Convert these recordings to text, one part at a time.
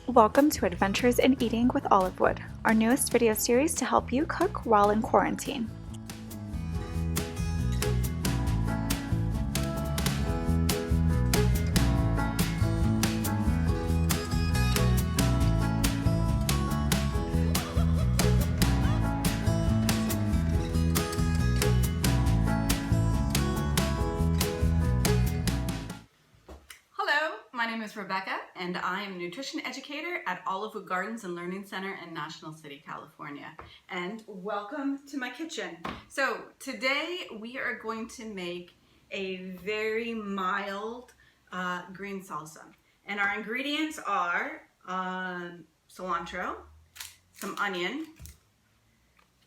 Welcome to Adventures in Eating with Olivewood, our newest video series to help you cook while in quarantine. My name is Rebecca, and I am a nutrition educator at Olivewood Gardens and Learning Center in National City, California. And welcome to my kitchen. So today we are going to make a very mild green salsa. And our ingredients are cilantro, some onion,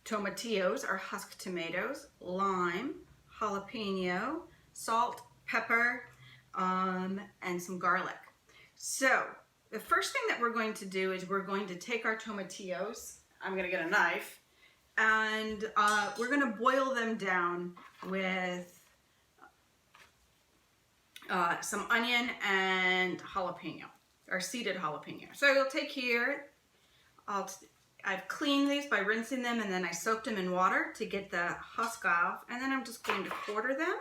tomatillos or husk tomatoes, lime, jalapeno, salt, pepper, and some garlic. So the first thing that we're going to do is we're going to take our tomatillos, I'm going to get a knife, and we're going to boil them down with some onion and jalapeno, or seeded jalapeno. So you'll take here, I've cleaned these by rinsing them, and then I soaked them in water to get the husk off, and then I'm just going to quarter them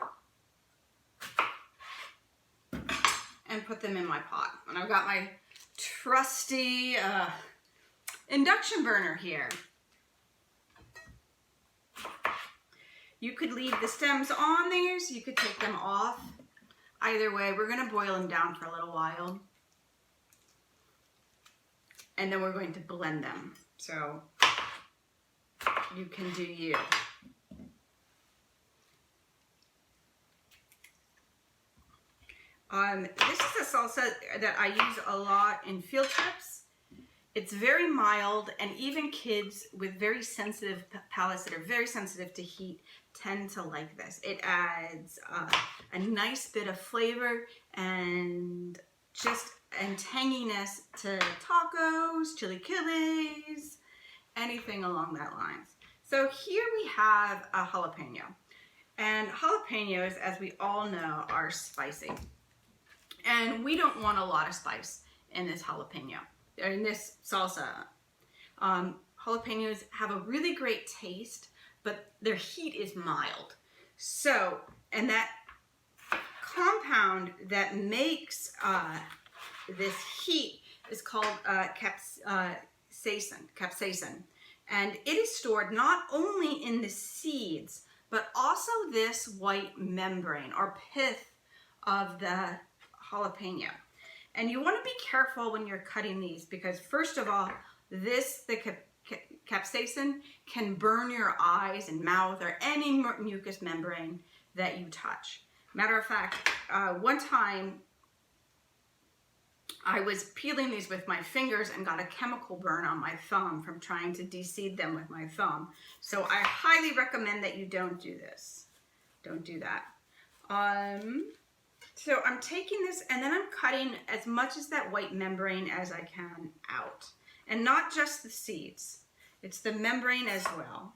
and put them in my pot. And I've got my trusty induction burner here. You could leave the stems on these, you could take them off. Either way, we're gonna boil them down for a little while. And then we're going to blend them. So you can do you. This is a salsa that I use a lot in field trips. It's very mild, and even kids with very sensitive palates that are very sensitive to heat tend to like this. It adds a nice bit of flavor and tanginess to tacos, chilaquiles, anything along that lines. So here we have a jalapeno. And jalapenos, as we all know, are spicy. And we don't want a lot of spice in this jalapeno, or in this salsa. Jalapenos have a really great taste, but their heat is mild. So, and that compound that makes this heat is called capsaicin. And it is stored not only in the seeds, but also this white membrane or pith of the jalapeno. And you want to be careful when you're cutting these, because first of all, the capsaicin can burn your eyes and mouth or any mucous membrane that you touch. Matter of fact, one time I was peeling these with my fingers and got a chemical burn on my thumb from trying to de-seed them with my thumb. So I highly recommend that you don't do this. Don't do that. So I'm taking this, and then I'm cutting as much as that white membrane as I can out. And not just the seeds. It's the membrane as well.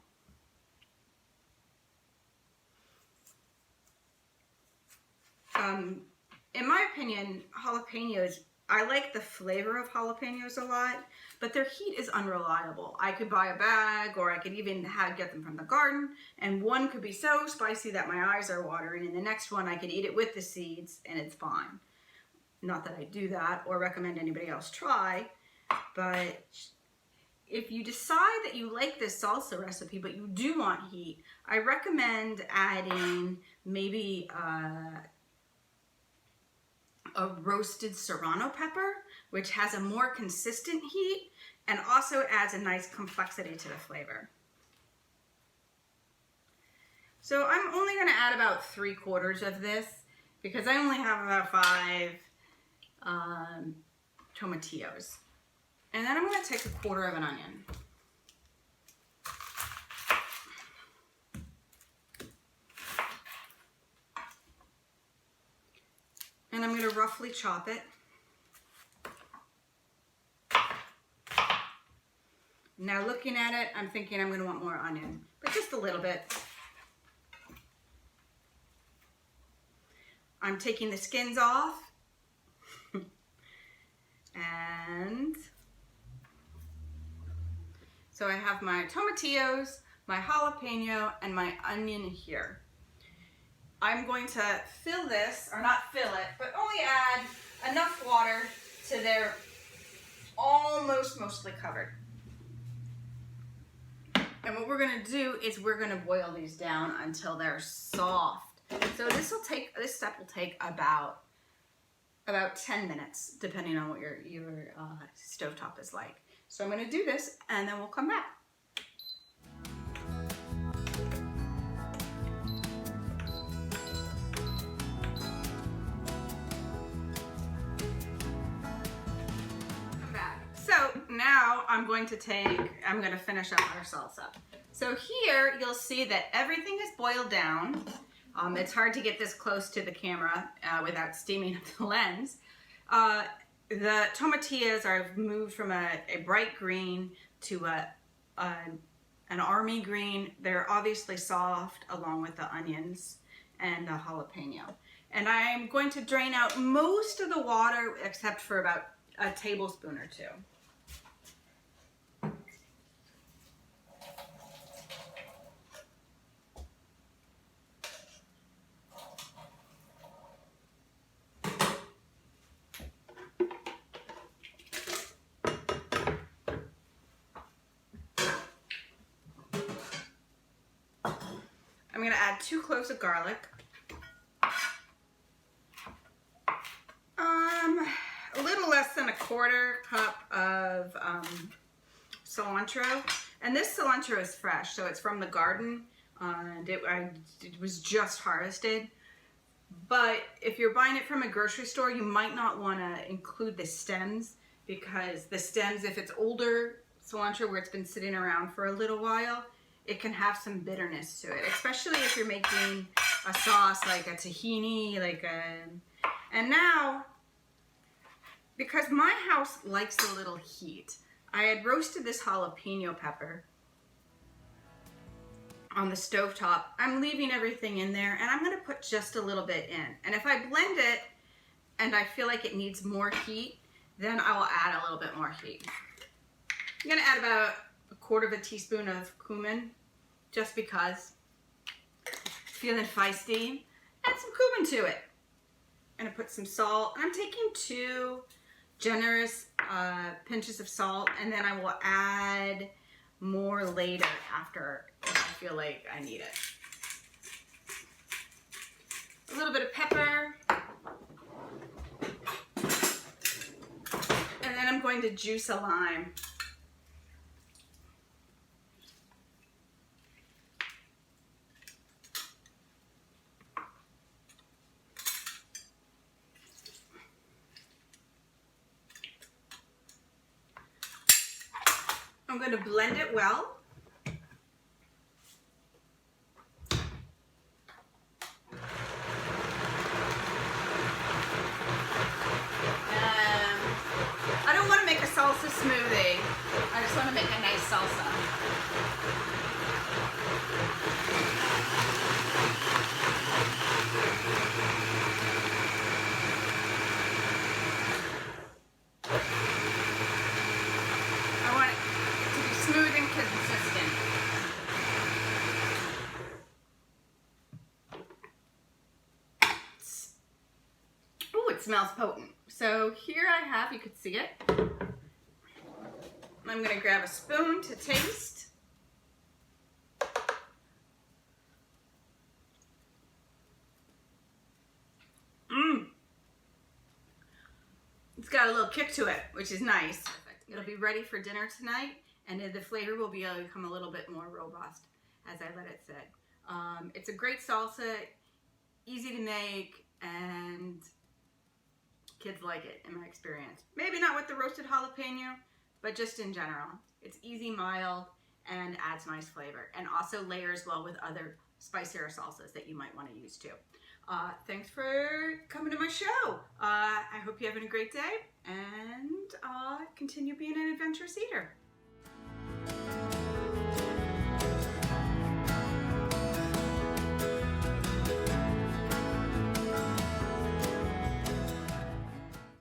In my opinion, jalapenos, I like the flavor of jalapenos a lot, but their heat is unreliable. I could buy a bag, or I could even get them from the garden, and one could be so spicy that my eyes are watering, and the next one I could eat it with the seeds and it's fine. Not that I do that or recommend anybody else try, but if you decide that you like this salsa recipe but you do want heat, I recommend adding maybe a roasted serrano pepper, which has a more consistent heat and also adds a nice complexity to the flavor. So I'm only going to add about 3/4 of this because I only have about 5 tomatillos. And then I'm going to take 1/4 of an onion. And I'm going to roughly chop it. Now looking at it, I'm thinking I'm going to want more onion, but just a little bit. I'm taking the skins off and So I have my tomatillos, my jalapeno, and my onion here. I'm going to fill this, or not fill it, but only add enough water to they're almost mostly covered. And what we're gonna do is we're gonna boil these down until they're soft. So this step will take about 10 minutes, depending on what your stovetop is like. So I'm gonna do this and then we'll come back. So now I'm going to finish up our salsa. So here you'll see that everything is boiled down. It's hard to get this close to the camera without steaming up the lens. The tomatillos are moved from a bright green to an army green. They're obviously soft along with the onions and the jalapeno. And I'm going to drain out most of the water except for about a tablespoon or two. I'm going to add 2 cloves of garlic. A little less than a 1/4 cup of cilantro. And this cilantro is fresh, so it's from the garden. And it was just harvested. But if you're buying it from a grocery store, you might not want to include the stems, because the stems, if it's older cilantro where it's been sitting around for a little while, it can have some bitterness to it, especially if you're making a sauce like a tahini, and now, because my house likes a little heat, I had roasted this jalapeno pepper on the stovetop. I'm leaving everything in there, and I'm gonna put just a little bit in. And if I blend it and I feel like it needs more heat, then I will add a little bit more heat. I'm gonna add about 1/4 teaspoon of cumin, just because. Feeling feisty. Add some cumin to it. I'm gonna put some salt. I'm taking 2 generous pinches of salt, and then I will add more later after if I feel like I need it. A little bit of pepper. And then I'm going to juice a lime. I'm going to blend it well. I don't want to make a salsa smoothie. I just want to make a nice salsa. Smooth and consistent. Oh, it smells potent. So here I have, you could see it. I'm going to grab a spoon to taste. It's got a little kick to it, which is nice. It'll be ready for dinner tonight. And the flavor will become a little bit more robust as I let it sit. It's a great salsa, easy to make, and kids like it in my experience. Maybe not with the roasted jalapeno, but just in general. It's easy, mild, and adds nice flavor. And also layers well with other spicier salsas that you might want to use too. Thanks for coming to my show. I hope you're having a great day, and continue being an adventurous eater.